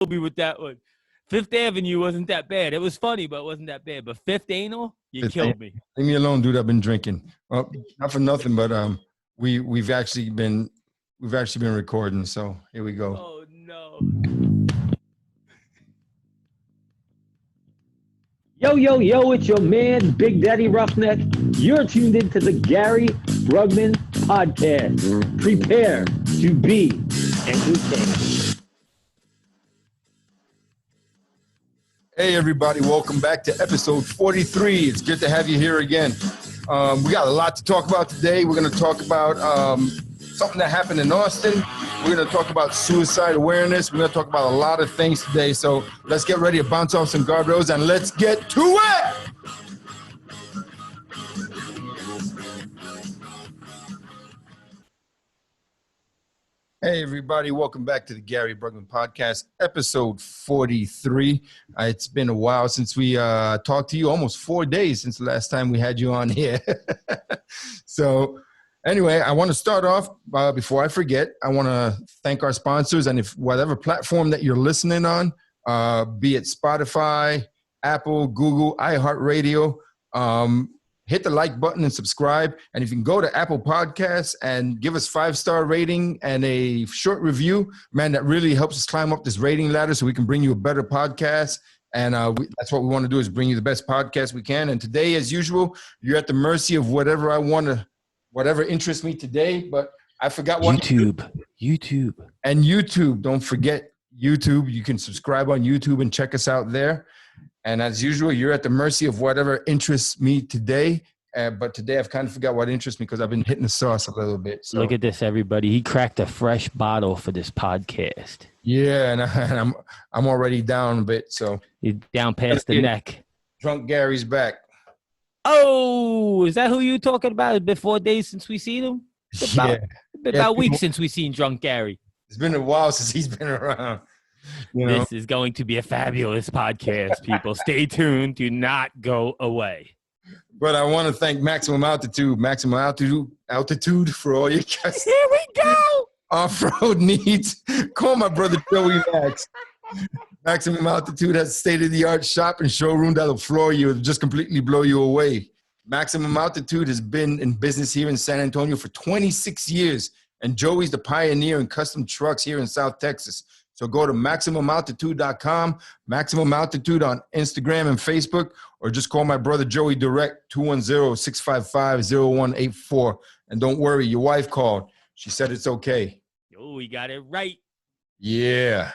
me with that one. Fifth Avenue wasn't that bad. It was funny, but it wasn't that bad. But Fifth Anal, killed me. Leave me alone, dude. I've been drinking. Well, not for nothing, but we've actually been recording. So here we go. Oh no. Yo, it's your man, Big Daddy Roughneck. You're tuned into the Gary Brugman podcast. Prepare to be entertained. Hey, everybody. Welcome back to episode 43. It's good to have you here again. We got a lot to talk about today. We're going to talk about something that happened in Austin. We're going to talk about suicide awareness. We're going to talk about a lot of things today. So let's get ready to bounce off some guardrails and let's get to it. Hey, everybody. Welcome back to the Gary Brugman podcast, episode 43. It's been a while since we talked to you, almost 4 days since the last time we had you on here. So anyway, I want to start off, before I forget, I want to thank our sponsors. And if whatever platform that you're listening on, be it Spotify, Apple, Google, iHeartRadio, hit the like button and subscribe. And if you can go to Apple Podcasts and give us 5-star rating and a short review, man, that really helps us climb up this rating ladder so we can bring you a better podcast. And that's what we want to do, is bring you the best podcast we can. And today, as usual, you're at the mercy of whatever whatever interests me today. But I forgot what YouTube. And YouTube. Don't forget YouTube. You can subscribe on YouTube and check us out there. And as usual, you're at the mercy of whatever interests me today. But today I've kind of forgot what interests me because I've been hitting the sauce a little bit. So. Look at this, everybody. He cracked a fresh bottle for this podcast. Yeah, and I'm already down a bit. So He's down past the neck. Drunk Gary's back. Oh, is that who you talking about? It's been 4 days since we seen him? It's about a week since we seen Drunk Gary. It's been a while since he's been around. This is going to be a fabulous podcast, people. Stay tuned. Do not go away. But I want to thank Maximum Altitude for all your guys. Here we go. Off-road needs. Call my brother Joey Max. Maximum Altitude has a state-of-the-art shop and showroom that'll floor you and just completely blow you away. Maximum Altitude has been in business here in San Antonio for 26 years, and Joey's the pioneer in custom trucks here in South Texas. So go to MaximumAltitude.com, Maximum Altitude on Instagram and Facebook, or just call my brother Joey direct, 210-655-0184. And don't worry, your wife called. She said it's okay. Oh, we got it right. Yeah.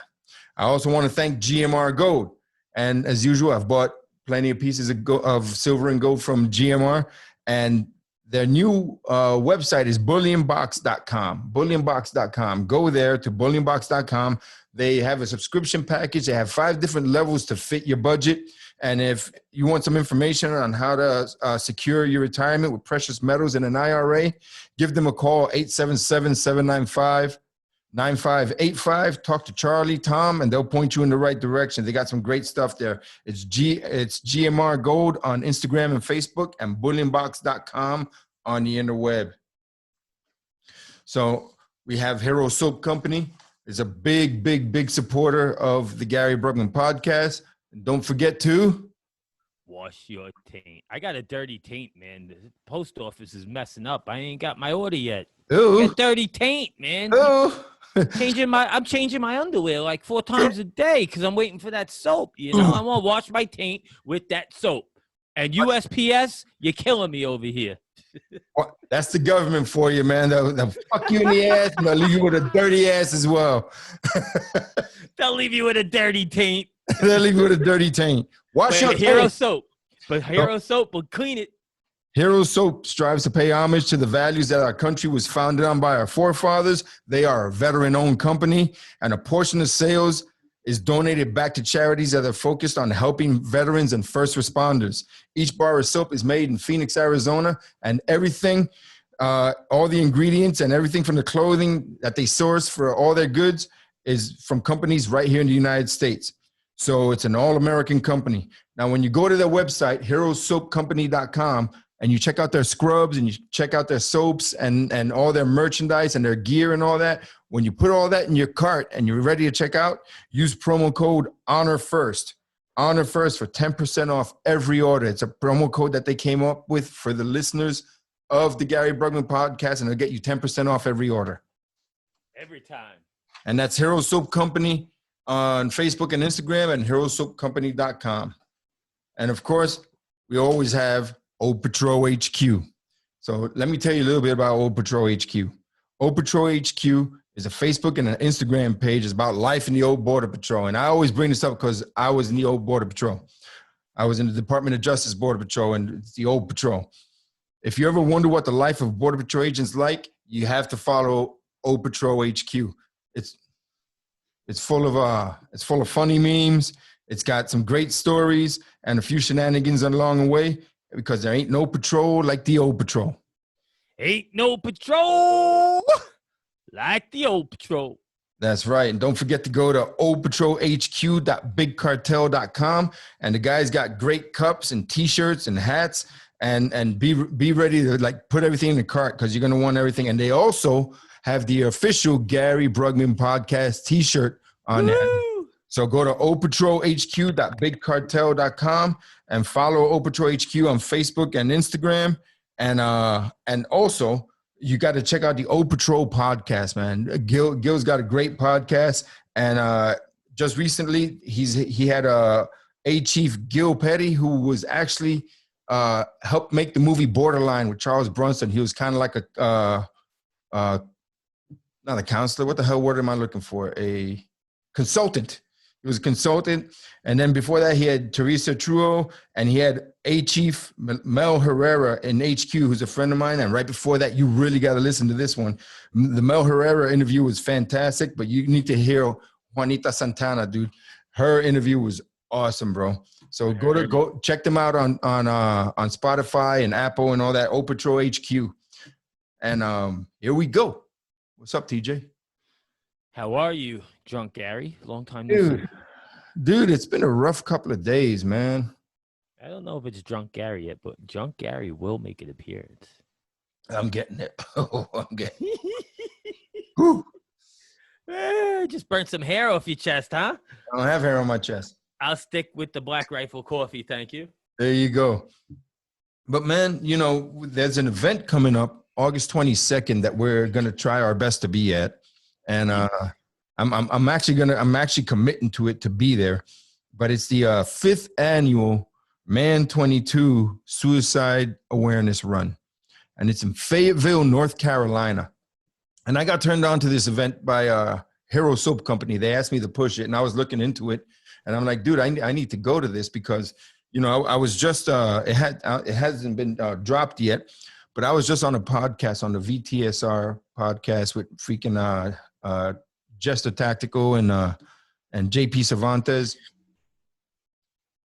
I also want to thank GMR Gold. And as usual, I've bought plenty of pieces of silver and gold from GMR. And their new website is bullionbox.com. Bullionbox.com. Go there to bullionbox.com. They have a subscription package. They have 5 different levels to fit your budget. And if you want some information on how to secure your retirement with precious metals in an IRA, give them a call, 877-795-9585. Talk to Charlie, Tom, and they'll point you in the right direction. They got some great stuff there. It's GMR Gold on Instagram and Facebook, and bullionbox.com on the interweb. So we have Hero Soap Company. Is a big supporter of the Gary Brugman podcast. And don't forget to wash your taint. I got a dirty taint, man. The post office is messing up. I ain't got my order yet. Ooh. Got dirty taint, man. Ooh. I'm changing my underwear like 4 times a day because I'm waiting for that soap. You know, I want to wash my taint with that soap. And USPS, you're killing me over here. Well, that's the government for you, man. They'll fuck you in the ass and they'll leave you with a dirty ass as well. They'll leave you with a dirty taint. They'll leave you with a dirty taint. Wash your Hero Soap. But Hero Soap will clean it. Hero Soap strives to pay homage to the values that our country was founded on by our forefathers. They are a veteran-owned company, and a portion of sales is donated back to charities that are focused on helping veterans and first responders. Each bar of soap is made in Phoenix, Arizona, and everything, all the ingredients and everything from the clothing that they source for all their goods is from companies right here in the United States. So it's an all-American company. Now, when you go to their website, herosoapcompany.com, and you check out their scrubs and you check out their soaps and all their merchandise and their gear and all that, when you put all that in your cart and you're ready to check out, use promo code HONOR1ST. HONOR1ST for 10% off every order. It's a promo code that they came up with for the listeners of the Gary Brugman podcast, and it'll get you 10% off every order. Every time. And that's Hero Soap Company on Facebook and Instagram, and herosoapcompany.com. And of course, we always have Old Patrol HQ. So let me tell you a little bit about Old Patrol HQ. Old Patrol HQ is a Facebook and an Instagram page. It's about life in the old Border Patrol. And I always bring this up because I was in the old Border Patrol. I was in the Department of Justice Border Patrol, and it's the old patrol. If you ever wonder what the life of Border Patrol agents like, you have to follow Old Patrol HQ. It's full of funny memes. It's got some great stories and a few shenanigans along the way, because there ain't no patrol like the old patrol. Ain't no patrol like the old patrol. That's right. And don't forget to go to oldpatrolhq.bigcartel.com. And the guys got great cups and T-shirts and hats. And be ready to like put everything in the cart, because you're going to want everything. And they also have the official Gary Brugman podcast T-shirt on there. So go to oldpatrolhq.bigcartel.com and follow Old Patrol HQ on Facebook and Instagram. And also, you got to check out the Old Patrol podcast, man. Gil's got a great podcast. And just recently, he had a Chief Gil Petty, who was actually helped make the movie Borderline with Charles Bronson. He was kind of like not a counselor. What the hell word am I looking for? A consultant. He was a consultant. And then before that, he had Teresa Truo, and he had Chief Mel Herrera in HQ, who's a friend of mine. And right before that, you really got to listen to this one. The Mel Herrera interview was fantastic, but you need to hear Juanita Santana, dude. Her interview was awesome, bro. So go check them out on Spotify and Apple and all that. Old Patrol HQ. And here we go. What's up, TJ? How are you, Drunk Gary? Long time no see. Dude, it's been a rough couple of days, man. I don't know if it's Drunk Gary yet, but Drunk Gary will make an appearance. I'm getting it. Oh, I'm getting it. Just burnt some hair off your chest, huh? I don't have hair on my chest. I'll stick with the Black Rifle Coffee, thank you. There you go. But, man, you know, there's an event coming up August 22nd that we're going to try our best to be at. And I'm actually committing to it to be there. But it's the 5th annual Man 22 Suicide Awareness Run. And it's in Fayetteville, North Carolina. And I got turned on to this event by Hero Soap Company. They asked me to push it, and I was looking into it. And I'm like, dude, I need to go to this because, you know, I was just it hasn't been dropped yet, but I was just on a podcast, on the VTSR podcast with freaking Jester Tactical and JP Cervantes.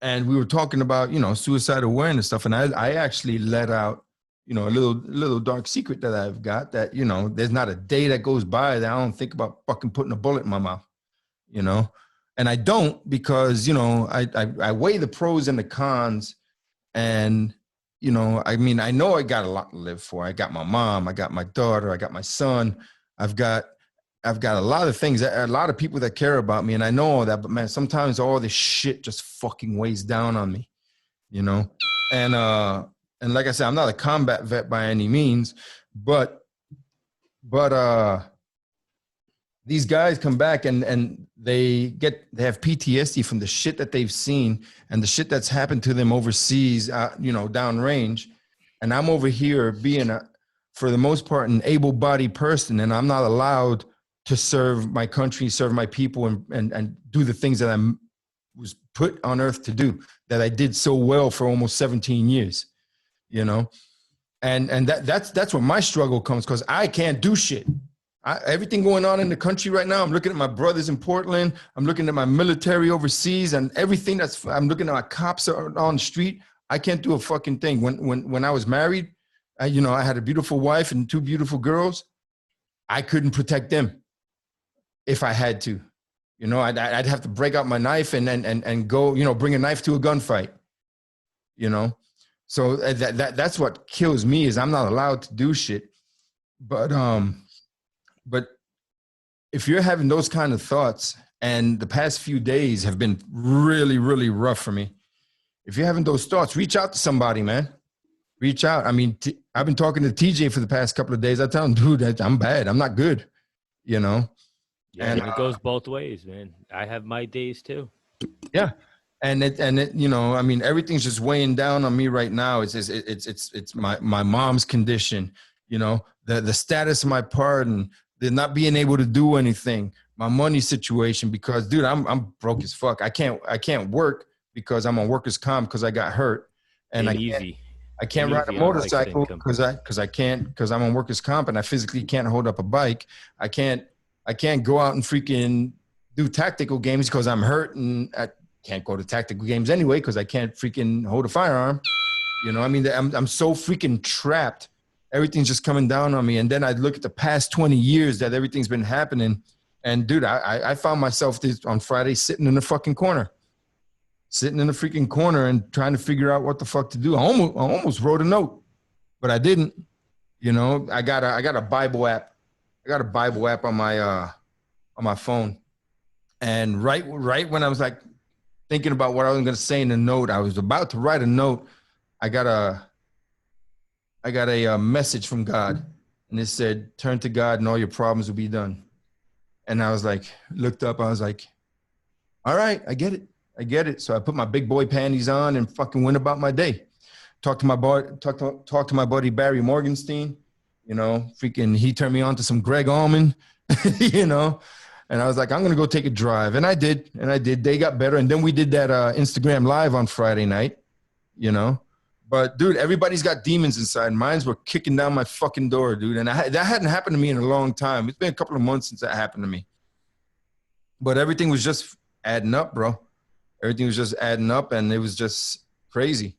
And we were talking about, you know, suicide awareness stuff. And I actually let out, you know, a little dark secret that I've got, that, you know, there's not a day that goes by that I don't think about fucking putting a bullet in my mouth, you know? And I don't, because, you know, I weigh the pros and the cons. And, you know, I mean, I know I got a lot to live for. I got my mom, I got my daughter, I got my son. I've got a lot of things, a lot of people that care about me, and I know all that. But man, sometimes all this shit just fucking weighs down on me, you know. And like I said, I'm not a combat vet by any means, but these guys come back and they have PTSD from the shit that they've seen and the shit that's happened to them overseas, you know, downrange. And I'm over here being for the most part, an able-bodied person, and I'm not allowed to serve my country, serve my people, and do the things that I was put on earth to do, that I did so well for almost 17 years, you know? And that's where my struggle comes, because I can't do shit. Everything going on in the country right now, I'm looking at my brothers in Portland, I'm looking at my military overseas, and everything I'm looking at my cops on the street. I can't do a fucking thing. When I was married, I had a beautiful wife and 2 beautiful girls. I couldn't protect them if I had to. You know, I'd have to break out my knife and go, you know, bring a knife to a gunfight, you know? So that's what kills me, is I'm not allowed to do shit. But if you're having those kind of thoughts, and the past few days have been really, really rough for me. If you're having those thoughts, reach out to somebody, man. Reach out. I mean, I've been talking to TJ for the past couple of days. I tell him, dude, I'm bad. I'm not good, you know? Yeah, and it goes both ways, man. I have my days too. Yeah. And it, you know, I mean, everything's just weighing down on me right now. It's my mom's condition, you know, the status of my pardon, the not being able to do anything, my money situation, because dude, I'm broke as fuck. I can't work because I'm on workers' comp because I got hurt. And I can't ride a motorcycle because I'm on workers' comp and I physically can't hold up a bike. I can't go out and freaking do tactical games because I'm hurt, and I can't go to tactical games anyway because I can't freaking hold a firearm. You know, I mean, I'm so freaking trapped. Everything's just coming down on me. And then I look at the past 20 years that everything's been happening. And dude, I found myself on Friday sitting in the fucking corner. Sitting in the freaking corner and trying to figure out what the fuck to do. I almost wrote a note, but I didn't. You know, I got a Bible app. I got a Bible app on my phone. And right when I was like thinking about what I was going to say in the note, I was about to write a note. I got a message from God, and it said, "Turn to God and all your problems will be done." And I was like, looked up. I was like, all right, I get it. So I put my big boy panties on and fucking went about my day. Talked to my buddy Barry Morgenstein. You know, freaking, he turned me on to some Greg Allman. You know, and I was like, I'm gonna go take a drive, and I did. They got better, and then we did that Instagram live on Friday night. You know, but dude, everybody's got demons inside. Mines were kicking down my fucking door, dude, and that hadn't happened to me in a long time. It's been a couple of months since that happened to me. But everything was just adding up, bro. Everything was just adding up, and it was just crazy.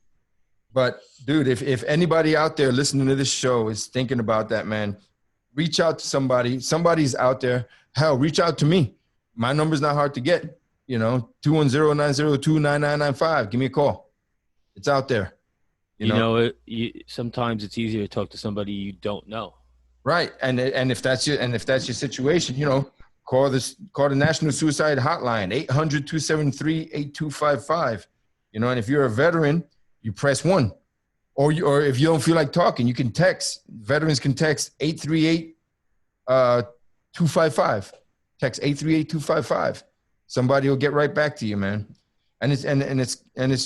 But dude, if anybody out there listening to this show is thinking about that, man, reach out to somebody. Somebody's out there. Hell, reach out to me. My number's not hard to get. You know, 210-902-9995. Give me a call. It's out there. You know, sometimes it's easier to talk to somebody you don't know. Right, and if that's your situation, you know, call the National Suicide Hotline, 800-273-8255. You know, and if you're a veteran, you press 1. Or if you don't feel like talking, you can text. Veterans can text 838-255. Text 838-255. Somebody will get right back to you, man. And it's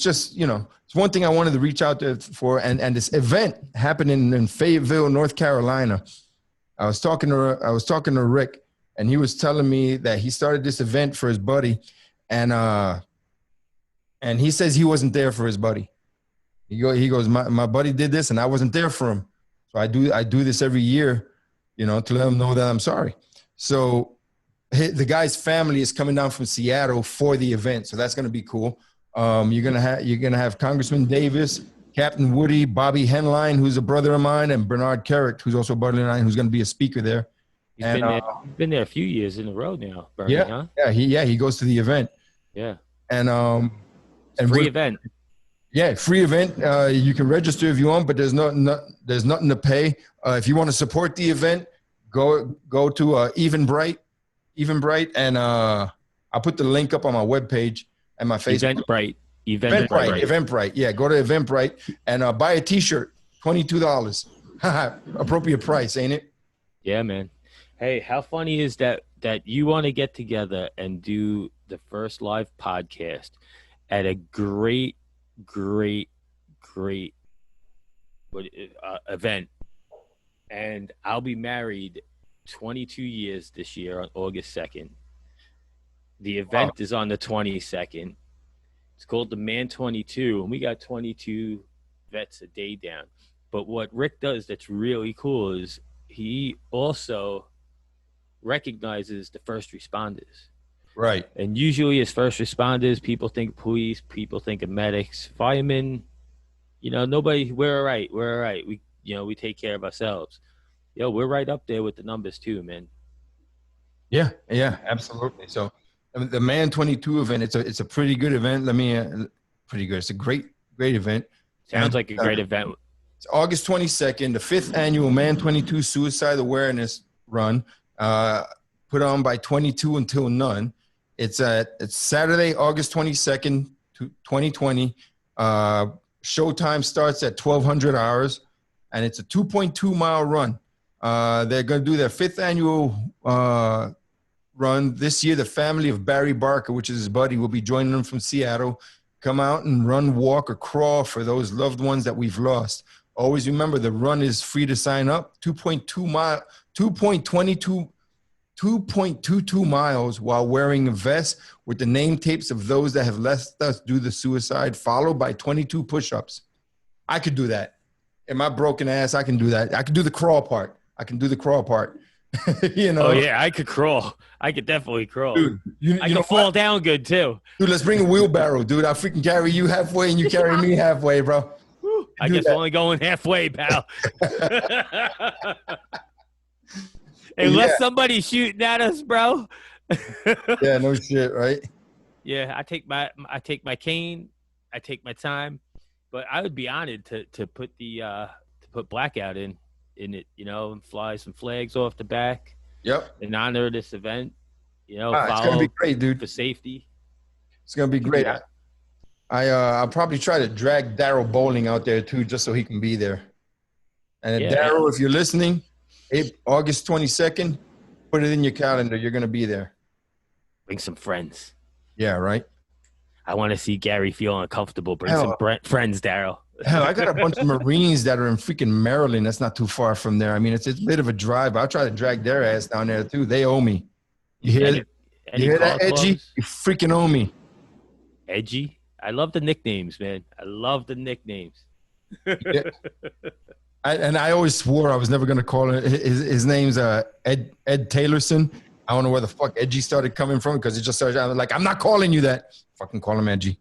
just, you know, it's one thing I wanted to reach out to for, and this event happening in Fayetteville, North Carolina. I was talking to Rick, and he was telling me that he started this event for his buddy, and he says he wasn't there for his buddy. He goes, my buddy did this, and I wasn't there for him. So I do this every year, you know, to let him know that I'm sorry. So the guy's family is coming down from Seattle for the event, so that's going to be cool. You're gonna have Congressman Davis, Captain Woody, Bobby Henline, who's a brother of mine, and Bernard Carrick, who's also a brother of mine, who's going to be a speaker there. He's been there a few years in a row now, Bernie, yeah, huh? He goes to the event. Yeah. And free event. Yeah, free event. You can register if you want, but there's nothing to pay. If you want to support the event, go to Eventbrite, and I'll put the link up on my webpage and my Facebook. Eventbrite. Yeah, go to Eventbrite and buy a T-shirt, $22. Appropriate price, ain't it? Yeah, man. Hey, how funny is that you want to get together and do the first live podcast at a great event, and I'll be married 22 years this year on August 2nd. The event is on the 22nd. It's called the Man 22, and we got 22 vets a day down. But what Rick does that's really cool is he also recognizes the first responders. Right. And usually as first responders, people think police, people think of medics, firemen, you know, nobody, we're all right. We take care of ourselves. We're right up there with the numbers too, man. Yeah, absolutely. So the Man 22 event, it's a pretty good event. Pretty good. It's a great event. Sounds like a great event. It's August 22nd, the 5th annual Man 22 Suicide Awareness Run, put put on by 22 until none. It's Saturday, August 22nd, 2020. Showtime starts at 1200 hours, and it's a 2.2 mile run. They're going to do their 5th annual run this year. The family of Barry Barker, which is his buddy, will be joining them from Seattle. Come out and run, walk, or crawl for those loved ones that we've lost. Always remember, the run is free to sign up. 2.22 miles while wearing a vest with the name tapes of those that have left us due to suicide, followed by 22 push-ups. I could do that. In my broken ass, I can do that. I can do the crawl part. You know? Oh, yeah, I could crawl. I could definitely crawl. Dude, I can fall down good, too. Dude, let's bring a wheelbarrow, dude. I'll freaking carry you halfway and you carry me halfway, bro. I guess I'm only going halfway, pal. Unless somebody's shooting at us, bro. Yeah, no shit, right? Yeah, I take my cane, I take my time, but I would be honored to put Blackout in it, you know, and fly some flags off the back. Yep. In honor of this event, you know, it's gonna be great, dude. For safety. It's gonna be great. Yeah. I'll probably try to drag Daryl Bowling out there too, just so he can be there. And Daryl, if you're listening, August 22nd, put it in your calendar. You're gonna be there. Bring some friends. Yeah, right. I want to see Gary feel uncomfortable. Bring some friends, Daryl. Hell, I got a bunch of Marines that are in freaking Maryland. That's not too far from there. I mean, it's a bit of a drive. I'll try to drag their ass down there too. They owe me. You hear that? You hear that, Edgy? You freaking owe me. Edgy? I love the nicknames, man. I love the nicknames. Yeah. I always swore I was never going to call it. His name's Ed Taylorson. I don't know where the fuck Edgy started coming from because it just started out like, I'm not calling you that. Fucking call him Edgy.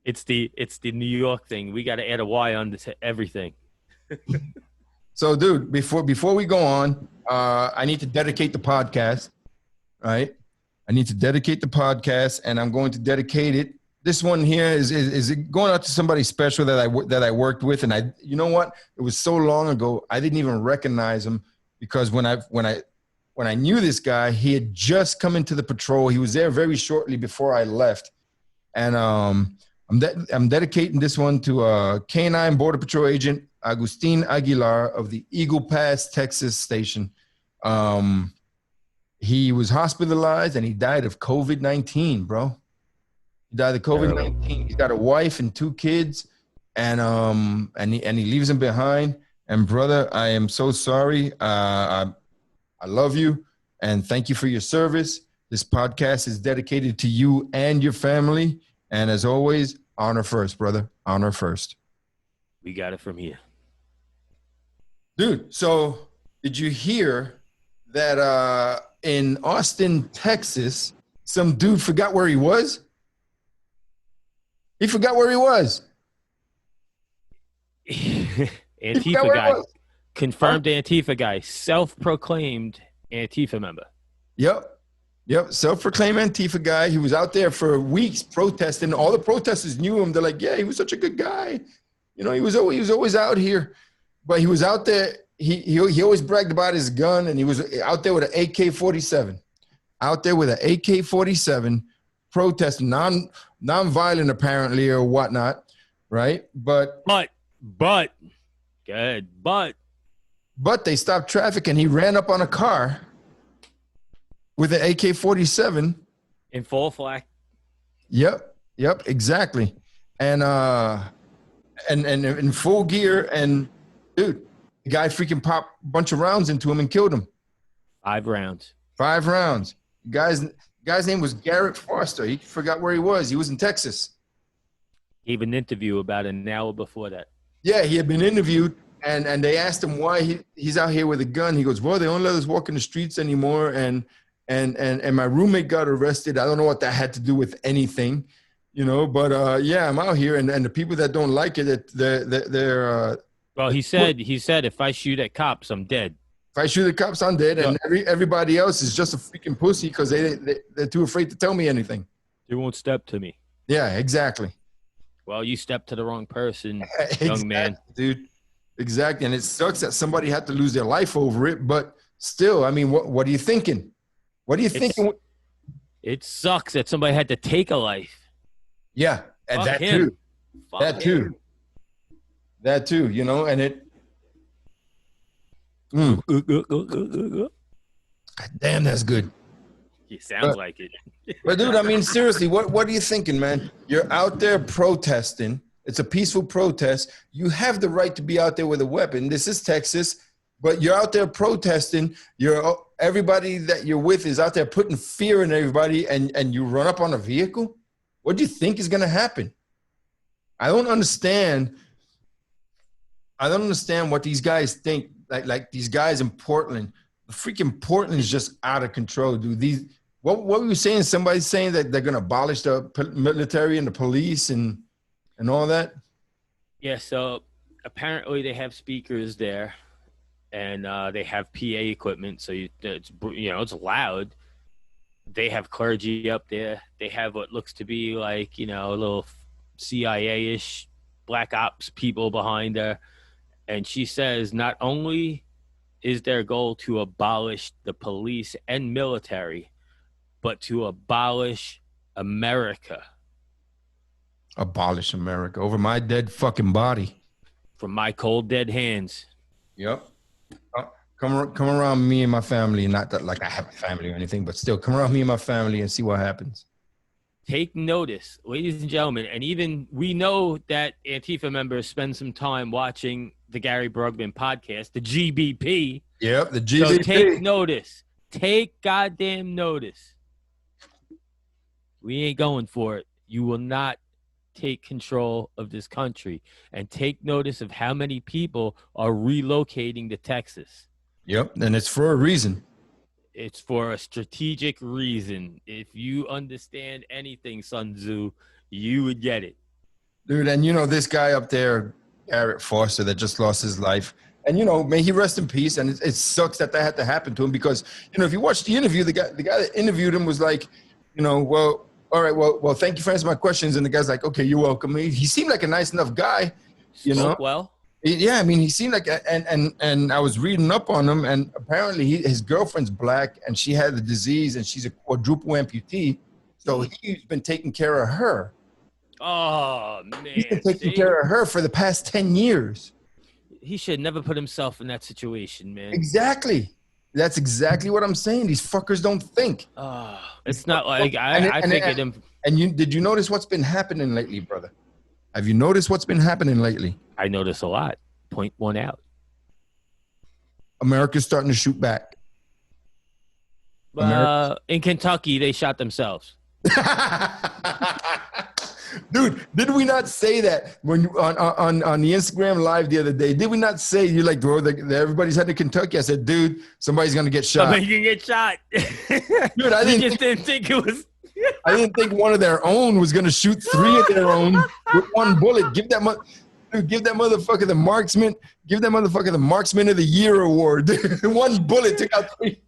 It's the New York thing. We got to add a Y on to everything. So, dude, before we go on, I need to dedicate the podcast, right? I need to dedicate the podcast, and I'm going to dedicate it. This one here is going out to somebody special that I worked with, and you know what? It was so long ago I didn't even recognize him because when I knew this guy, he had just come into the patrol. He was there very shortly before I left, and I'm dedicating this one to K9 Border Patrol Agent Agustin Aguilar of the Eagle Pass, Texas station. He was hospitalized and he died of COVID-19, bro. He died of COVID-19. He's got a wife and 2 kids, and he leaves them behind. And brother, I am so sorry. I love you, and thank you for your service. This podcast is dedicated to you and your family. And as always, honor first, brother. Honor first. We got it from here. Dude, so did you hear that in Austin, Texas, some dude forgot where he was? He forgot where he was. Antifa guy. Confirmed Antifa guy. Self-proclaimed Antifa member. Yep. Self-proclaimed Antifa guy. He was out there for weeks protesting. All the protesters knew him. They're like, yeah, he was such a good guy. You know, he was always out here. But he was out there. He always bragged about his gun, and he was out there with an AK-47. Out there with an AK-47, protesting, non-violent apparently or whatnot, right? But they stopped traffic, and he ran up on a car with an AK-47 in full flak. Yep, exactly, and in full gear, and dude, the guy freaking popped a bunch of rounds into him and killed him. 5 rounds. 5 rounds. Guy's name was Garrett Foster. He forgot where he was. He was in Texas. Gave an interview about an hour before that. Yeah, he had been interviewed, and they asked him why he's out here with a gun. He goes, well, they don't let us walk in the streets anymore, and my roommate got arrested. I don't know what that had to do with anything, you know, but yeah, I'm out here, and the people that don't like it, they're well, he said if I shoot at cops, I'm dead. If I shoot at cops, I'm dead, and everybody else is just a freaking pussy because they're too afraid to tell me anything. They won't step to me. Yeah, exactly. Well, you stepped to the wrong person, Exactly, young man. Dude. Exactly, and it sucks that somebody had to lose their life over it, but still, I mean, what are you thinking? What do you think? It sucks that somebody had to take a life. Yeah, and Fuck that him. too. Fuck That him. too. That too. You know, and it. Damn, that's good. It sounds like it. But dude, I mean, seriously, what are you thinking, man? You're out there protesting. It's a peaceful protest. You have the right to be out there with a weapon. This is Texas, but you're out there protesting. Everybody that you're with is out there putting fear in everybody, and you run up on a vehicle. What do you think is going to happen? I don't understand what these guys think. Like these guys in Portland. Freaking Portland is just out of control, dude. What were you saying? Somebody's saying that they're going to abolish the military and the police and all that? Yeah, so apparently they have speakers there, and they have PA equipment, so it's loud. They have clergy up there. They have what looks to be like, a little CIA-ish black ops people behind her. And she says not only is their goal to abolish the police and military, but to abolish America. Abolish America over my dead fucking body. From my cold, dead hands. Yep. Come around me and my family. Not that like I have a family or anything, but still come around me and my family and see what happens. Take notice, ladies and gentlemen, and even we know that Antifa members spend some time watching the Gary Brugman podcast, the GBP. Yep, the GBP. So take notice. Take goddamn notice. We ain't going for it. You will not take control of this country. And take notice of how many people are relocating to Texas. Yep, and it's for a reason. It's for a strategic reason. If you understand anything, Sun Tzu, you would get it. Dude, and this guy up there, Garrett Foster, that just lost his life. And, may he rest in peace. And it sucks that had to happen to him because, if you watch the interview, the guy that interviewed him was like, well, all right, well, thank you for answering my questions. And the guy's like, okay, you're welcome. He seemed like a nice enough guy, Spoke well. Yeah, I mean, he seemed like, and I was reading up on him, and apparently his girlfriend's black, and she had the disease, and she's a quadruple amputee, so he's been taking care of her. Oh, man. He's been taking care of her for the past 10 years. He should never put himself in that situation, man. Exactly. That's exactly what I'm saying. These fuckers don't think. It's not like did you notice what's been happening lately, brother? Have you noticed what's been happening lately? I notice a lot. Point one out. America's starting to shoot back. In Kentucky, they shot themselves. Dude, did we not say that when on the Instagram live the other day? Did we not say you like, bro, everybody's heading to Kentucky? I said, dude, somebody's gonna get shot. Somebody can get shot. Dude, I didn't think it was. I didn't think one of their own was gonna shoot 3 of their own with one bullet. Give that motherfucker the marksman. Give that motherfucker the Marksman of the Year award. One bullet took out 3.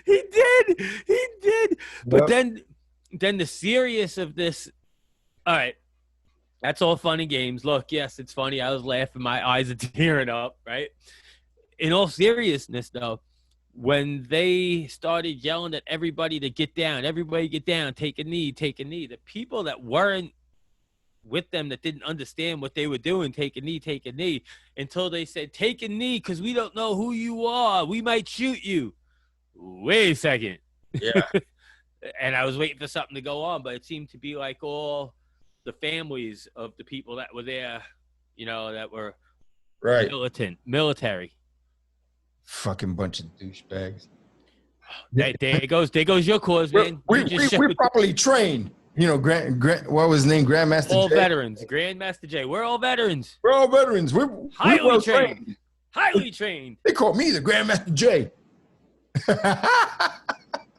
He did. But then the serious of this. All right, that's all fun and games. Look, yes, it's funny. I was laughing. My eyes are tearing up. Right. In all seriousness, though, when they started yelling at everybody to get down, everybody get down, take a knee, the people that weren't with them, that didn't understand what they were doing, take a knee, until they said, take a knee because we don't know who you are. We might shoot you. Wait a second. Yeah. And I was waiting for something to go on, but it seemed to be like all the families of the people that were there, that were military. Fucking bunch of douchebags. There goes your cause, man. We're properly trained. What was his name? Grandmaster all J. veterans. Grandmaster J. We're all veterans. We're all veterans. We're highly trained. Highly trained. They call me the Grandmaster J.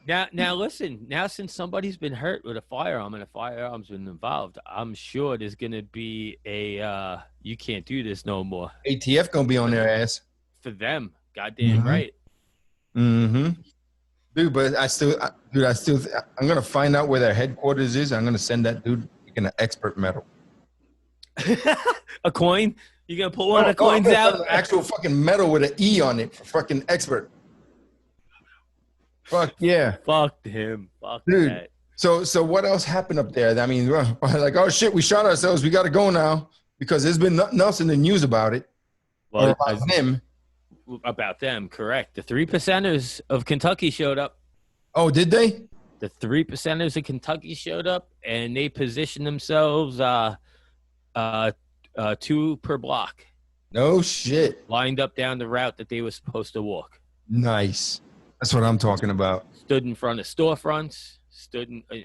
Now listen. Now, since somebody's been hurt with a firearm and a firearm's been involved, I'm sure there's gonna be a you can't do this no more. ATF gonna be on their ass for them. Goddamn right. Mm-hmm. Dude, but I'm gonna find out where their headquarters is. I'm gonna send that dude an expert medal. A coin? You gonna pull one of the coins out? Actual fucking medal with an E on it. Fucking expert. Fuck yeah. Fuck him. Fuck Dude. that. So what else happened up there? I mean, we're like, oh shit, we shot ourselves. We got to go now because there's been nothing else in the news about it. Well, or about him. About them, correct. The 3%ers of Kentucky showed up. Oh, did they? The 3%ers of Kentucky showed up, and they positioned themselves 2 per block. No shit. Lined up down the route that they were supposed to walk. Nice. That's what I'm talking about. Stood in front of storefronts,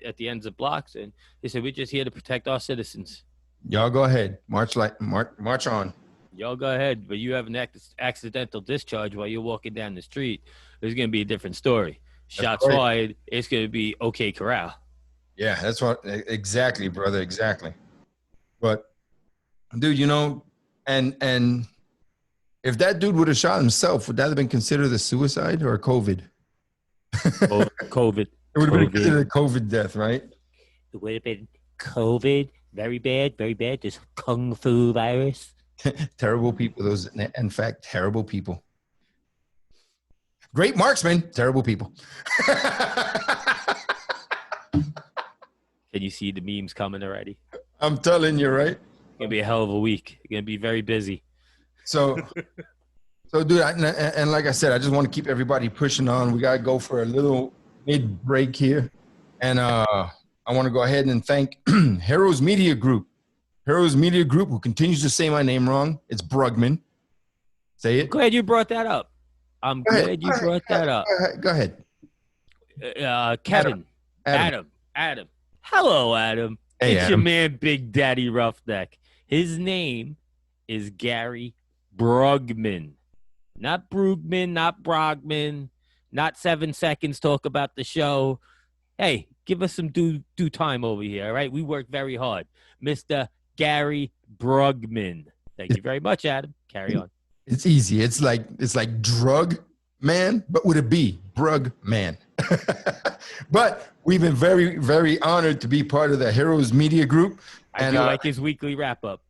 at the ends of blocks, and they said, we're just here to protect our citizens. Y'all go ahead. March on. Y'all go ahead, but you have an accidental discharge while you're walking down the street. There's going to be a different story. Shots fired, it's going to be okay corral. Yeah, that's what exactly, brother, exactly. But dude, and if that dude would have shot himself, would that have been considered a suicide or a COVID? COVID. It would have been considered a COVID death, right? It would have been COVID. Very bad, very bad. This kung fu virus. Terrible people. Those, in fact, terrible people. Great marksmen, terrible people. Can you see the memes coming already? I'm telling you, right? It's going to be a hell of a week. It's going to be very busy. So dude, and like I said, I just want to keep everybody pushing on. We got to go for a little mid-break here. And I want to go ahead and thank Heroes Media Group. Heroes Media Group, who continues to say my name wrong. It's Brugman. Say it. I'm glad you brought that up. I'm glad you brought that up. Go ahead. Kevin. Adam. Hello, Adam. Hey, it's Adam. your man, Big Daddy Roughneck. His name is Gary Brugman. Not Brugman, not Brugman, not 7 seconds talk about the show. Hey, give us some due time over here, all right? We work very hard. Mr. Gary Brugman. Thank you very much, Adam. Carry on. It's easy. It's like drug man, but with a B, Brug man. But we've been very, very honored to be part of the Heroes Media Group. I do like his weekly wrap up.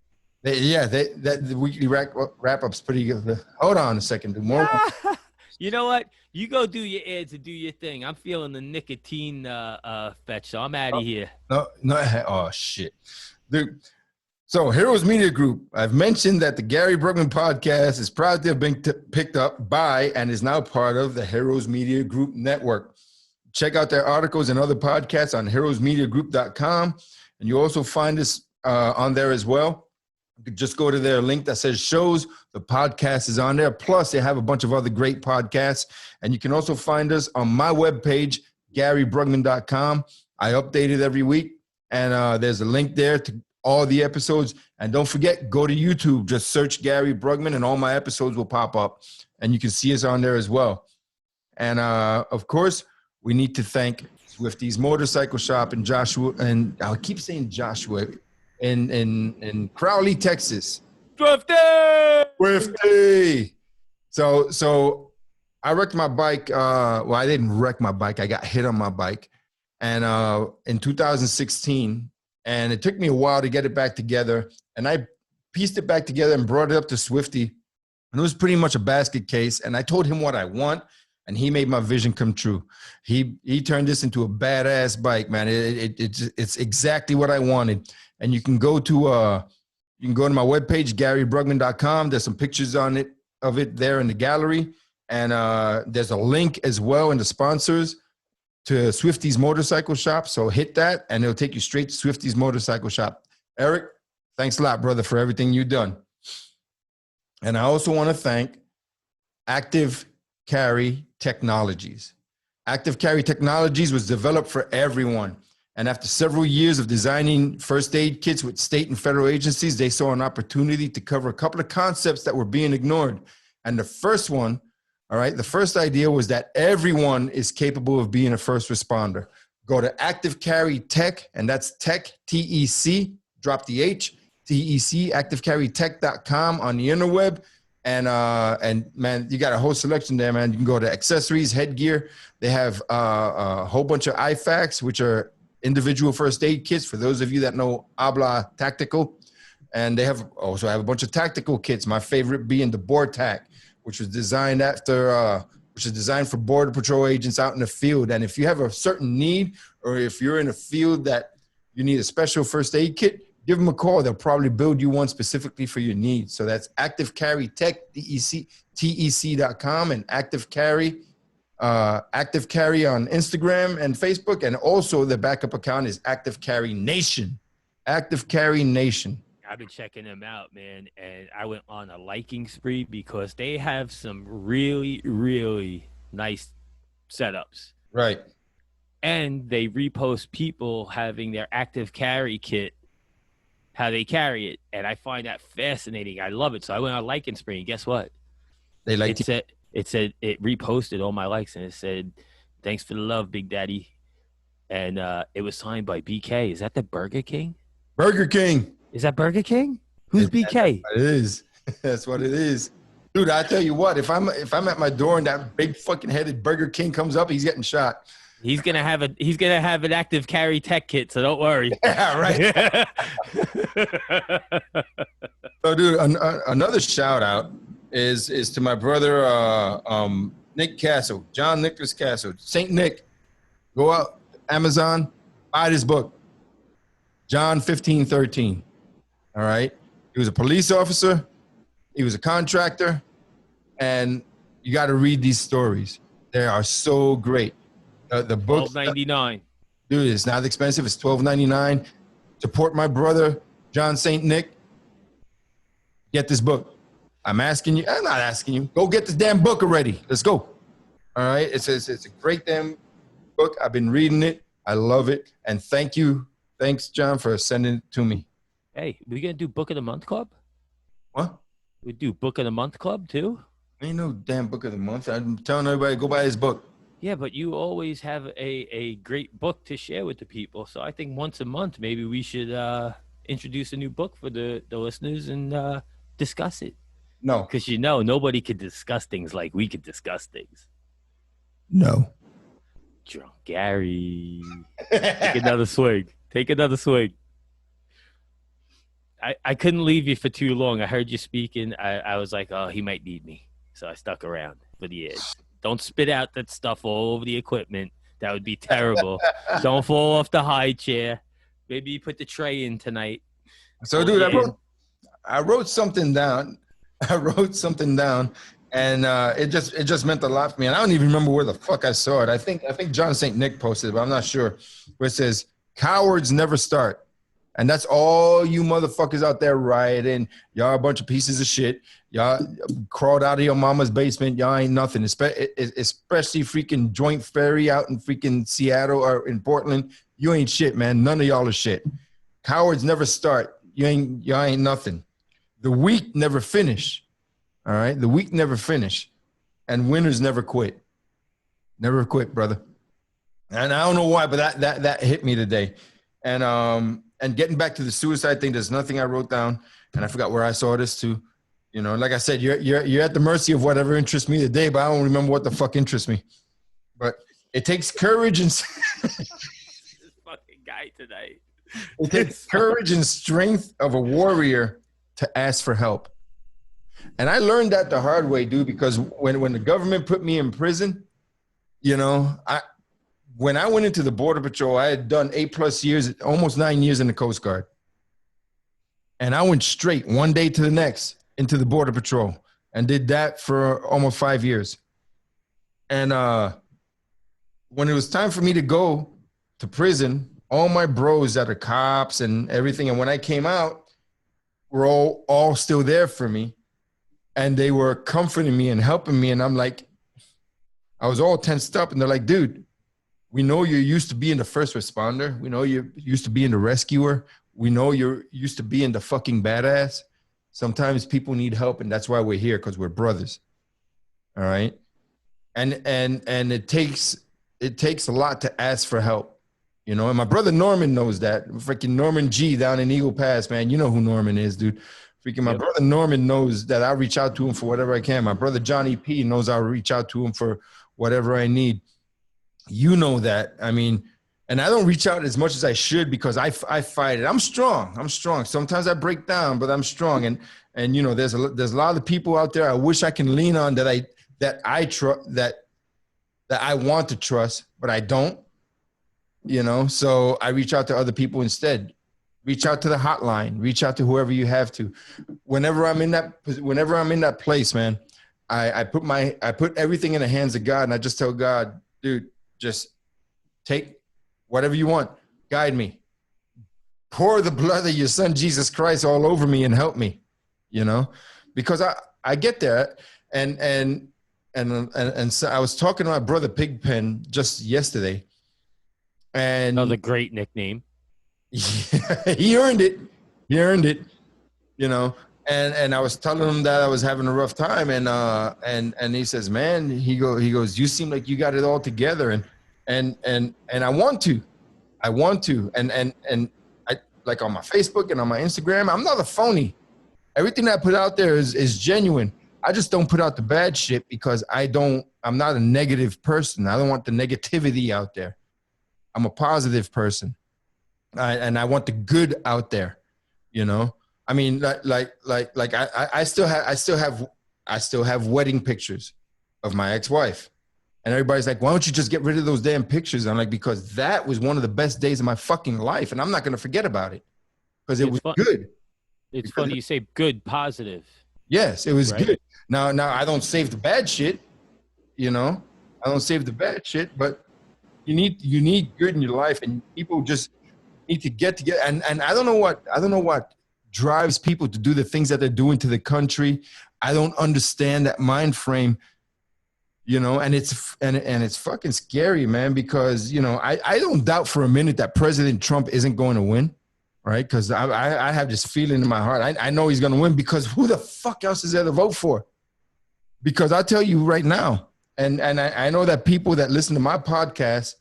The weekly wrap up's pretty good. Hold on a second. Do more. You know what? You go do your ads and do your thing. I'm feeling the nicotine fetch, so I'm out of here. No. Oh shit, dude. So, Heroes Media Group, I've mentioned that the Gary Brugman podcast is proud to have been picked up by and is now part of the Heroes Media Group network. Check out their articles and other podcasts on heroesmediagroup.com. And you also find us on there as well. Just go to their link that says shows. The podcast is on there. Plus, they have a bunch of other great podcasts. And you can also find us on my webpage, GaryBrugman.com. I update it every week. And there's a link there to all the episodes. And don't forget, go to YouTube. Just search Gary Brugman and all my episodes will pop up. And you can see us on there as well. And, of course, we need to thank Swifty's Motorcycle Shop in Joshua. And I'll keep saying Joshua. In Crowley, Texas. Swifty! So I wrecked my bike. Well, I didn't wreck my bike. I got hit on my bike. And in 2016, and it took me a while to get it back together. And I pieced it back together and brought it up to Swifty. And it was pretty much a basket case. And I told him what I want. And he made my vision come true. He turned this into a badass bike, man. It's exactly what I wanted. And you can go to my webpage, GaryBrugman.com. There's some pictures of it there in the gallery. And there's a link as well in the sponsors to Swifty's Motorcycle Shop. So hit that and it'll take you straight to Swifty's Motorcycle Shop. Eric, thanks a lot, brother, for everything you've done. And I also want to thank Active Carry Technologies. Active Carry Technologies was developed for everyone. And after several years of designing first aid kits with state and federal agencies, they saw an opportunity to cover a couple of concepts that were being ignored. And the first one, all right, the first idea was that everyone is capable of being a first responder. Go to Active Carry Tech, and that's Tech, T-E-C, drop the H, T-E-C, activecarrytech.com on the interweb. And man, you got a whole selection there, man. You can go to accessories, headgear. They have a whole bunch of IFAKs, which are individual first aid kits. For those of you that know Habla Tactical, And they have a bunch of tactical kits. My favorite being the BORTAC, which was designed for Border Patrol agents out in the field. And if you have a certain need, or if you're in a field that you need a special first aid kit, give them a call. They'll probably build you one specifically for your needs. So that's Active Carry Tech, TEC.com, and Active Carry on Instagram and Facebook. And also the backup account is Active Carry Nation. Active Carry Nation. I've been checking them out, man, and I went on a liking spree because they have some really, really nice setups. Right. And they repost people having their active carry kit, how they carry it, and I find that fascinating. I love it. So I went on a liking spree, and guess what? They liked it. It reposted all my likes, and it said, "Thanks for the love, Big Daddy." And it was signed by BK. Is that the Burger King? Burger King. Is that Burger King? Who's BK? It is. That's what it is. Dude, I tell you what, if I'm at my door and that big fucking headed Burger King comes up, he's getting shot. He's gonna have an active carry tech kit, so don't worry. Yeah, right. So, dude, another shout out is to my brother Nick Castle, John Nicholas Castle, Saint Nick. Go out Amazon, buy this book, John 15:13. All right. He was a police officer. He was a contractor. And you got to read these stories. They are so great. The book. $12.99. Dude, it's not expensive. It's $12.99. Support my brother, John St. Nick. Get this book. I'm not asking you. Go get this damn book already. Let's go. All right. It's a great damn book. I've been reading it. I love it. And thank you. Thanks, John, for sending it to me. Hey, we gonna do Book of the Month Club? What? We do Book of the Month Club too? Ain't no damn book of the month. I'm telling everybody go buy his book. Yeah, but you always have a great book to share with the people. So I think once a month maybe we should introduce a new book for the listeners and discuss it. No. Because nobody could discuss things like we could discuss things. No. Drunk Gary. Take another swig. Take another swig. I couldn't leave you for too long. I heard you speaking. I was like, oh, he might need me. So I stuck around for the edge. Don't spit out that stuff all over the equipment. That would be terrible. Don't fall off the high chair. Maybe you put the tray in tonight. So, dude, I wrote something down. And it just meant a lot for me. And I don't even remember where the fuck I saw it. I think John St. Nick posted it, but I'm not sure. Where it says, cowards never start. And that's all you motherfuckers out there rioting. Y'all a bunch of pieces of shit. Y'all crawled out of your mama's basement. Y'all ain't nothing. Especially freaking Joint Ferry out in freaking Seattle or in Portland. You ain't shit, man. None of y'all are shit. Cowards never start. Y'all ain't nothing. The weak never finish. All right? The weak never finish. And winners never quit. Never quit, brother. And I don't know why, but that hit me today. And getting back to the suicide thing, there's nothing I wrote down, and I forgot where I saw this too. Like I said, you're at the mercy of whatever interests me today, but I don't remember what the fuck interests me. But it takes courage and this fucking guy tonight. It takes courage and strength of a warrior to ask for help. And I learned that the hard way, dude, because when the government put me in prison, when I went into the Border Patrol, I had done 8+ years, almost 9 years in the Coast Guard. And I went straight one day to the next into the Border Patrol and did that for almost 5 years. And when it was time for me to go to prison, all my bros that are cops and everything, and when I came out, were all still there for me. And they were comforting me and helping me. And I'm like, I was all tensed up. And they're like, dude, we know you're used to being the first responder. We know you're used to being the rescuer. We know you're used to being the fucking badass. Sometimes people need help, and that's why we're here, because we're brothers. All right? And it takes a lot to ask for help. And my brother Norman knows that. Freaking Norman G down in Eagle Pass, man. You know who Norman is, dude. Freaking my brother Norman knows that I reach out to him for whatever I can. My brother Johnny P knows I'll reach out to him for whatever I need. You know that. I mean, And I don't reach out as much as I should because I fight it. I'm strong. Sometimes I break down, but I'm strong. And you know, there's a lot of people out there I wish I can lean on that I trust, that I want to trust, but I don't. You know, so I reach out to other people instead. Reach out to the hotline. Reach out to whoever you have to. Whenever I'm in that place, man, I put everything in the hands of God, and I just tell God, dude, just take whatever you want. Guide me. Pour the blood of your son, Jesus Christ, all over me and help me, you know, because I get there. And so I was talking to my brother Pigpen just yesterday. And another great nickname. Yeah, he earned it, you know, and I was telling him that I was having a rough time. And he says, man, he goes, you seem like you got it all together. And I want to, and I, like on my Facebook and on my Instagram, I'm not a phony. Everything that I put out there is genuine. I just don't put out the bad shit because I'm not a negative person. I don't want the negativity out there. I'm a positive person. And I want the good out there, you know. I mean, I still have wedding pictures of my ex-wife. And everybody's like, why don't you just get rid of those damn pictures? I'm like, because that was one of the best days of my fucking life. And I'm not going to forget about it because it was good. It's funny you say good, positive. Yes, it was good. Now I don't save the bad shit, you know. I don't save the bad shit, but you need good in your life, and people just need to get together. And I don't know what drives people to do the things that they're doing to the country. I don't understand that mind frame. You know, and it's fucking scary, man, because, you know, I don't doubt for a minute that President Trump isn't going to win, right? Because I have this feeling in my heart. I know he's going to win because who the fuck else is there to vote for? Because I'll tell you right now, and I know that people that listen to my podcast,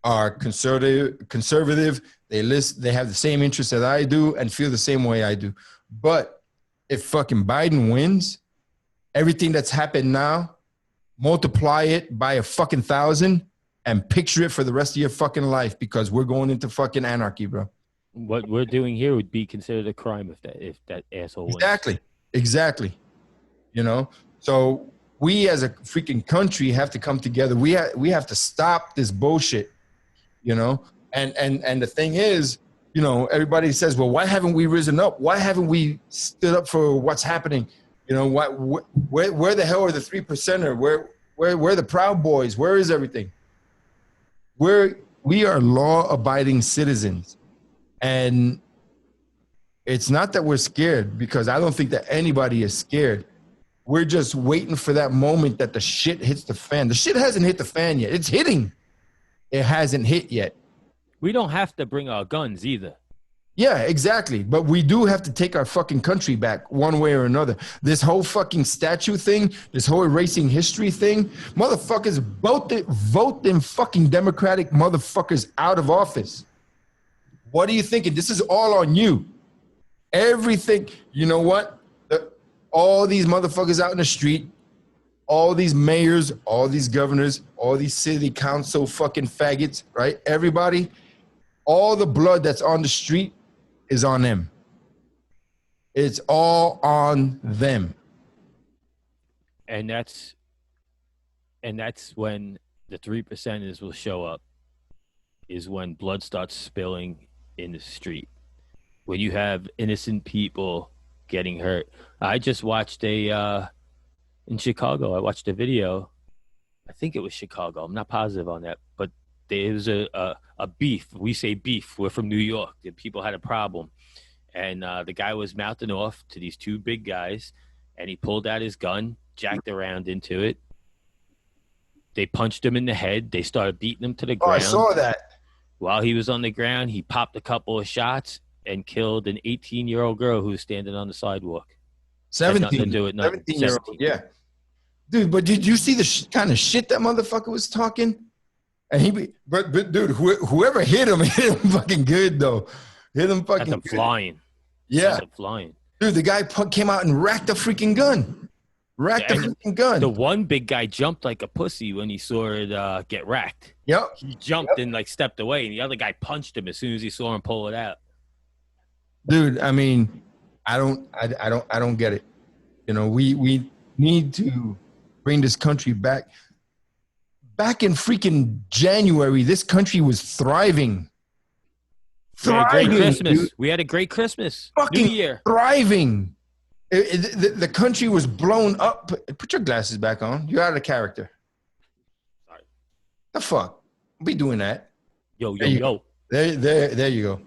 are conservative. They have the same interests that I do and feel the same way I do. But if fucking Biden wins, everything that's happened now, multiply it by 1,000 and picture it for the rest of your fucking life, because we're going into fucking anarchy, bro. What we're doing here would be considered a crime if that asshole wins. Exactly. You know, so we as a freaking country have to come together. We have to stop this bullshit, you know. And the thing is, you know, everybody says, well, why haven't we risen up? Why haven't we stood up for what's happening? You know, where the hell are the 3%er? Where the Proud Boys? Where is everything? We are law-abiding citizens. And it's not that we're scared, because I don't think that anybody is scared. We're just waiting for that moment that the shit hits the fan. The shit hasn't hit the fan yet. It's hitting. It hasn't hit yet. We don't have to bring our guns either. Yeah, exactly. But we do have to take our fucking country back one way or another. This whole fucking statue thing, this whole erasing history thing, motherfuckers, vote them fucking Democratic motherfuckers out of office. What are you thinking? This is all on you. Everything. You know what? All these motherfuckers out in the street, all these mayors, all these governors, all these city council fucking faggots, right? Everybody, all the blood that's on the street is on them. It's all on them. And that's when the 3%ers will show up, is when blood starts spilling in the street. When you have innocent people getting hurt. I just watched in Chicago, I watched a video. I think it was Chicago. I'm not positive on that, but there was a beef. We say beef. We're from New York. The people had a problem. And the guy was mouthing off to these two big guys, and he pulled out his gun, jacked around into it. They punched him in the head. They started beating him to the ground. I saw that. While he was on the ground, he popped a couple of shots and killed an 18-year-old girl who was standing on the sidewalk. 17. 17-year-old, yeah. Dude, but did you see the kind of shit that motherfucker was talking? And but dude, whoever hit him fucking good though. Hit him fucking good. Flying. Yeah. Flying. Dude, the guy came out and racked a freaking gun. Rack the fucking gun. The one big guy jumped like a pussy when he saw it get racked. Yep. He jumped and like stepped away, and the other guy punched him as soon as he saw him pull it out. Dude, I mean, I don't get it. You know, we need to bring this country back. Back in freaking January, this country was thriving. We had a great Christmas. Dude. We had a great Christmas. Fucking New Year. Thriving. The country was blown up. Put your glasses back on. You're out of character. Sorry. The fuck? Don't be doing that. Yo. There you go.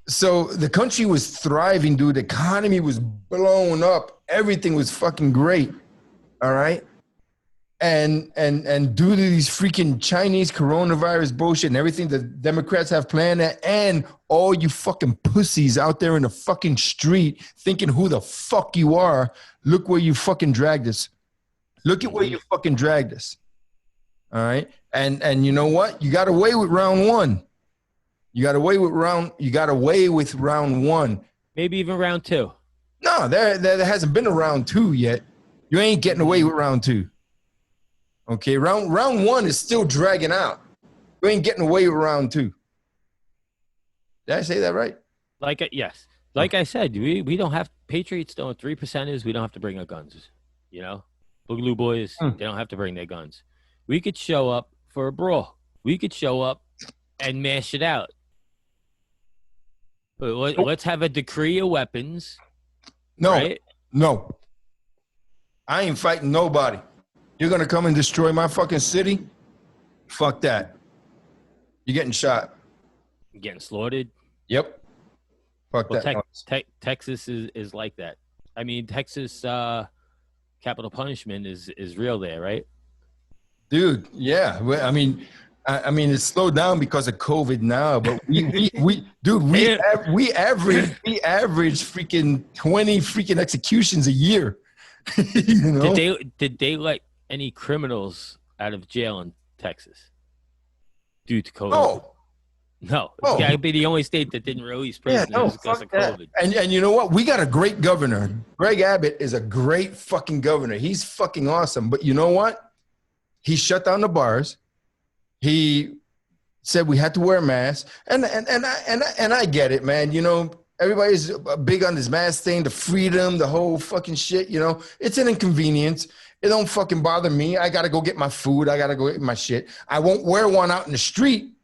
So the country was thriving, dude. The economy was blown up. Everything was fucking great. All right. And due to these freaking Chinese coronavirus bullshit and everything the Democrats have planned, and all you fucking pussies out there in the fucking street thinking who the fuck you are, look where you fucking dragged us. Look at where you fucking dragged us. All right. And you know what? You got away with round one. You got away with round one. Maybe even round two. No, there hasn't been a round two yet. You ain't getting away with round two. Okay, round one is still dragging out. You ain't getting away with round two. Did I say that right? Yes. Like I said, we don't have Patriots don't 3%ers. We don't have to bring our guns. You know, Boogaloo Boys, they don't have to bring their guns. We could show up for a brawl. We could show up and mash it out. But let's have a decree of weapons. No, right? No. I ain't fighting nobody. You're going to come and destroy my fucking city? Fuck that. You're getting shot. You're getting slaughtered? Yep. Fuck that. Texas is like that. I mean, Texas capital punishment is real there, right? Dude, yeah. I mean, it's slowed down because of COVID now, but we average freaking 20 freaking executions a year. You know? Did they let any criminals out of jail in Texas due to COVID? No. It's got to be the only state that didn't release prisoners because of COVID. And you know what? We got a great governor. Greg Abbott is a great fucking governor. He's fucking awesome. But you know what? He shut down the bars. He said we had to wear masks. And I get it, man. You know, everybody's big on this mask thing, the freedom, the whole fucking shit. You know, it's an inconvenience. It don't fucking bother me. I got to go get my food. I got to go get my shit. I won't wear one out in the street.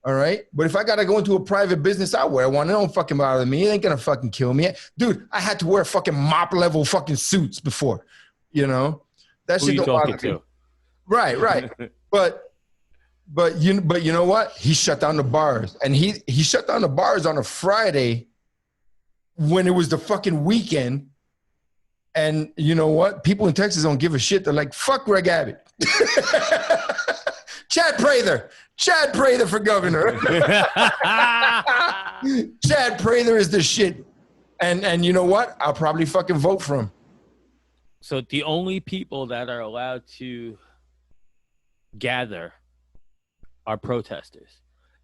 All right. But if I got to go into a private business, I'll wear one. It don't fucking bother me. It ain't going to fucking kill me. Dude, I had to wear fucking mop level fucking suits before, you know, that shit don't bother me. Right. But you know what? He shut down the bars, and he shut down the bars on a Friday when it was the fucking weekend. And you know what? People in Texas don't give a shit. They're like, fuck Greg Abbott. Chad Prather for governor. Chad Prather is the shit. And you know what? I'll probably fucking vote for him. So the only people that are allowed to gather are protesters.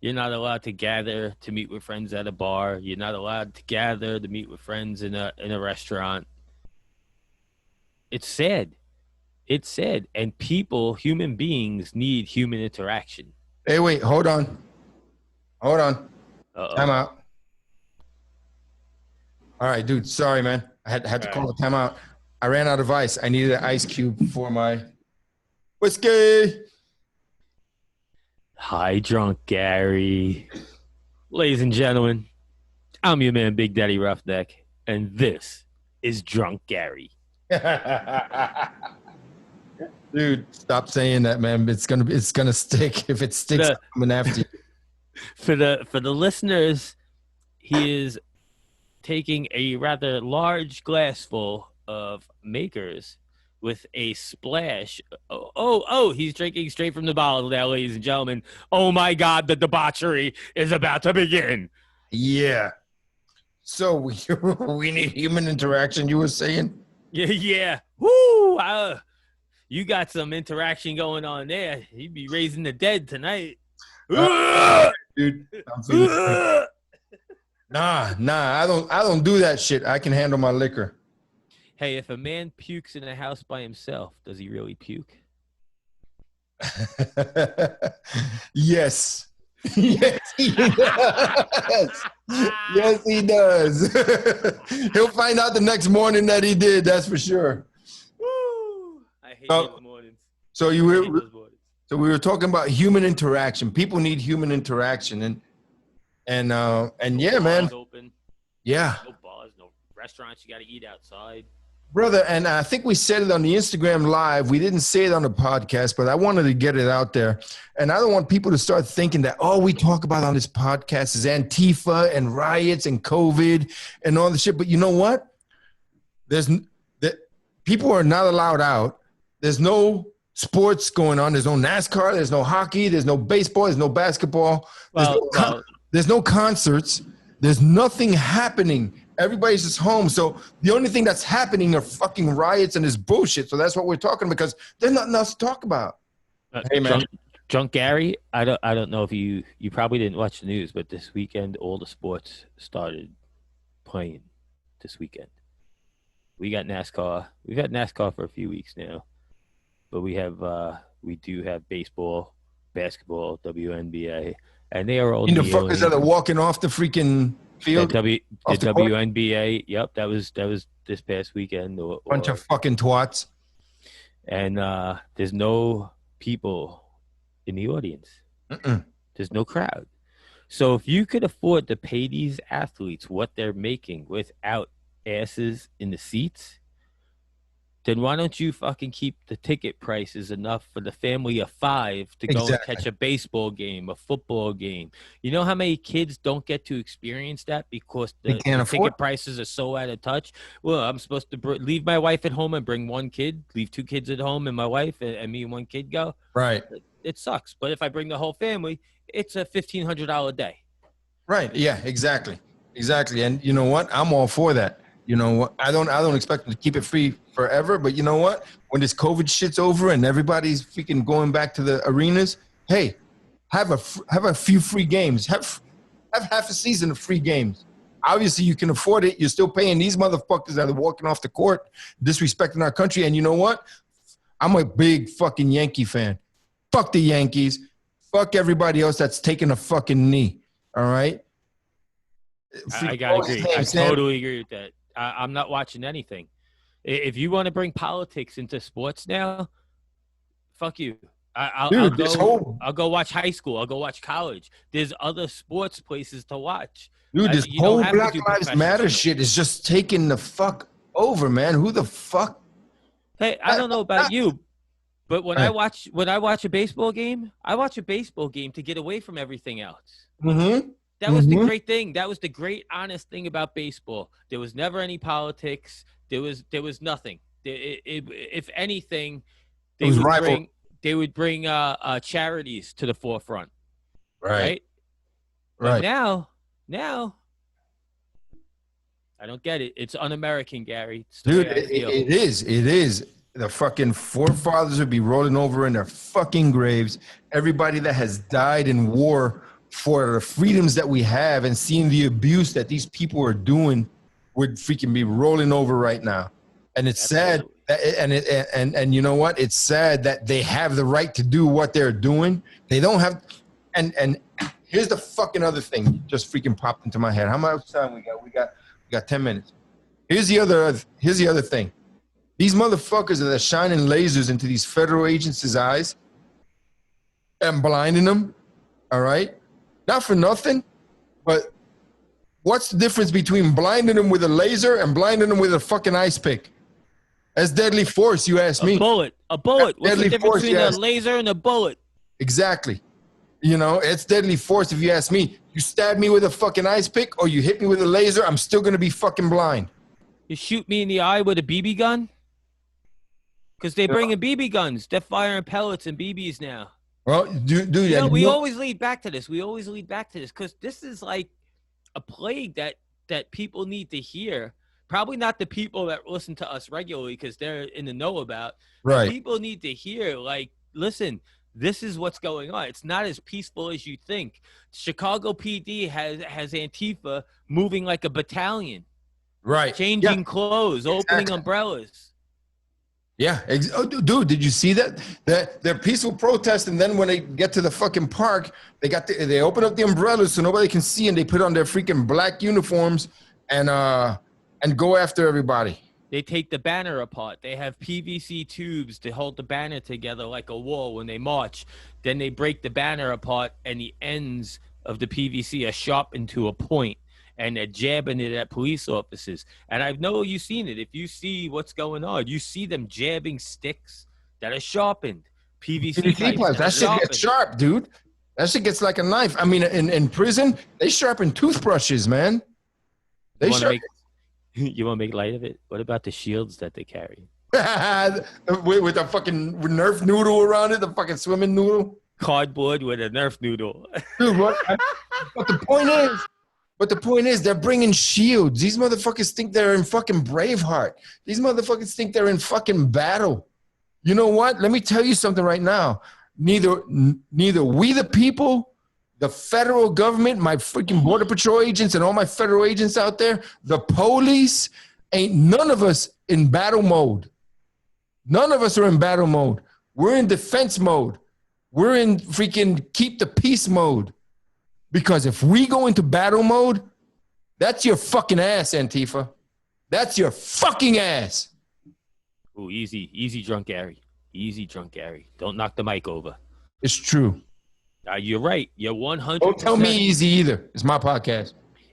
You're not allowed to gather to meet with friends at a bar. You're not allowed to gather to meet with friends in a restaurant. It's sad. It's sad. And human beings need human interaction. Hey, wait, hold on. Time out. All right, dude. Sorry, man. I had to call a timeout. I ran out of ice. I needed an ice cube for my whiskey. Hi, Drunk Gary. Ladies and gentlemen, I'm your man, Big Daddy Roughneck, and this is Drunk Gary. Dude, stop saying that, man. It's gonna stick. If it sticks, I'm coming after you. For the listeners, he is taking a rather large glass full of Makers with a splash. Oh, he's drinking straight from the bottle now, ladies and gentlemen. Oh my God, the debauchery is about to begin. Yeah. So we need human interaction, you were saying? Yeah. Woo! You got some interaction going on there. He'd be raising the dead tonight. Dude, nah, I don't do that shit. I can handle my liquor. Hey, if a man pukes in a house by himself, does he really puke? Yes. Yes, he does. Yes, he does. He'll find out the next morning that he did. That's for sure. Woo! I hate So- those mornings. So I hate those mornings. So we were talking about human interaction. People need human interaction, and yeah, man, Bars open. yeah, No bars, no restaurants. You got to eat outside. brother. And I think we said it on the Instagram live. We didn't say it on the podcast, but I wanted to get it out there. And I don't want people to start thinking that all we talk about on this podcast is Antifa and riots and COVID and all the shit. But you know what? People are not allowed out. There's no sports going on. There's no NASCAR. There's no hockey. There's no baseball. There's no basketball. There's no concerts. There's nothing happening. Everybody's just home. So the only thing that's happening are fucking riots and this bullshit. So that's what we're talking because there's nothing else to talk about. Hey, man. Drunk Gary, I don't know if you probably didn't watch the news, but this weekend all the sports started playing this weekend. We got NASCAR. We've had NASCAR for a few weeks now. But we do have baseball, basketball, WNBA, and they are all the fuckers that are walking off the freaking field. The WNBA. Yep, that was this past weekend. Bunch of fucking twats. And there's no people in the audience. There's no crowd. So if you could afford to pay these athletes what they're making without asses in the seats, then why don't you fucking keep the ticket prices enough for the family of 5 to go and catch a baseball game, a football game? You know how many kids don't get to experience that because the ticket prices are so out of touch? Well, I'm supposed to leave my wife at home and bring one kid, leave 2 kids at home and my wife and me and one kid go. Right. It sucks. But if I bring the whole family, it's a $1,500 day. Right. Yeah, exactly. Exactly. And you know what? I'm all for that. You know what? I don't expect them to keep it free forever, but you know what? When this COVID shit's over and everybody's freaking going back to the arenas, hey, have a few free games. Have half a season of free games. Obviously, you can afford it. You're still paying these motherfuckers that are walking off the court, disrespecting our country. And you know what? I'm a big fucking Yankee fan. Fuck the Yankees. Fuck everybody else that's taking a fucking knee. All right? I gotta agree. I totally agree with that. I'm not watching anything. If you want to bring politics into sports now, fuck you. I'll go watch high school. I'll go watch college. There's other sports places to watch. Dude, this whole Black Lives Matter shit is just taking the fuck over, man. Who the fuck? Hey, I don't know about you, but when I watch a baseball game, I watch a baseball game to get away from everything else. Mm-hmm. That was the great thing. That was the great, honest thing about baseball. There was never any politics. There was nothing. If anything, they would bring charities to the forefront. Right. But now, I don't get it. It's un-American, Gary. Dude, it is. The fucking forefathers would be rolling over in their fucking graves. Everybody that has died in war for the freedoms that we have and seeing the abuse that these people are doing would freaking be rolling over right now. And it's sad that, and you know what? It's sad that they have the right to do what they're doing. They don't have, and here's the fucking other thing just freaking popped into my head. How much time we got? We got 10 minutes. Here's the other thing. These motherfuckers that are shining lasers into these federal agents' eyes and blinding them, all right? Not for nothing, but what's the difference between blinding them with a laser and blinding them with a fucking ice pick? That's deadly force, you ask me. A bullet. What's the difference between a laser and a bullet? Exactly. You know, it's deadly force if you ask me. You stab me with a fucking ice pick or you hit me with a laser, I'm still going to be fucking blind. You shoot me in the eye with a BB gun? Because they're bringing BB guns. They're firing pellets and BBs now. Well, dude, we always lead back to this. Because this is like a plague that people need to hear. Probably not the people that listen to us regularly because they're in the know about. Right. People need to hear, like, listen, this is what's going on. It's not as peaceful as you think. Chicago PD has Antifa moving like a battalion. Right. Changing clothes, opening umbrellas. Yeah. Dude, did you see that? They're peaceful protest, and then when they get to the fucking park, they open up the umbrellas so nobody can see, and they put on their freaking black uniforms and go after everybody. They take the banner apart. They have PVC tubes to hold the banner together like a wall when they march. Then they break the banner apart, and the ends of the PVC are sharpened to a point, and they're jabbing it at police officers. And I know you've seen it. If you see what's going on, you see them jabbing sticks that are sharpened. PVC pipes that shit gets sharp, dude. That shit gets like a knife. I mean, in prison, they sharpen toothbrushes, man. You want to make light of it? What about the shields that they carry? with a fucking Nerf noodle around it, the fucking swimming noodle? Cardboard with a Nerf noodle. Dude, but the point is, they're bringing shields. These motherfuckers think they're in fucking Braveheart. These motherfuckers think they're in fucking battle. You know what? Let me tell you something right now. Neither we the people, the federal government, my freaking Border Patrol agents and all my federal agents out there, the police, ain't none of us in battle mode. None of us are in battle mode. We're in defense mode. We're in freaking keep the peace mode. Because if we go into battle mode, that's your fucking ass, Antifa. That's your fucking ass. Ooh, easy, drunk Gary. Easy, drunk Gary. Don't knock the mic over. It's true. You're right. You're 100%. Don't tell me easy either. It's my podcast.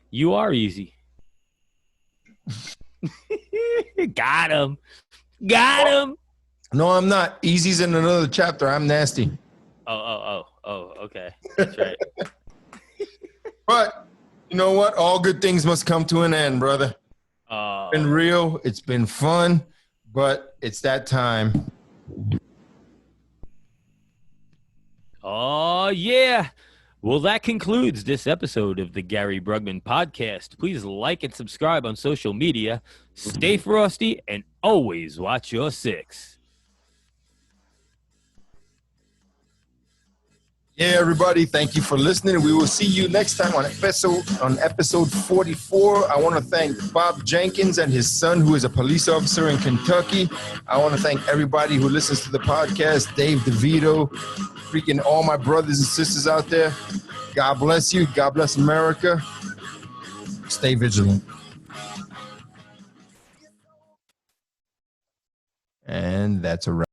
You are easy. Got him. No, I'm not. Easy's in another chapter. I'm nasty. Oh, okay. That's right. But you know what? All good things must come to an end, brother. It's been real. It's been fun, but it's that time. Oh, yeah. Well, that concludes this episode of the Gary Brugman podcast. Please like and subscribe on social media. Stay frosty and always watch your six. Yeah, everybody, thank you for listening. We will see you next time on episode 44. I want to thank Bob Jenkins and his son, who is a police officer in Kentucky. I want to thank everybody who listens to the podcast, Dave DeVito, freaking all my brothers and sisters out there. God bless you. God bless America. Stay vigilant. And that's a wrap.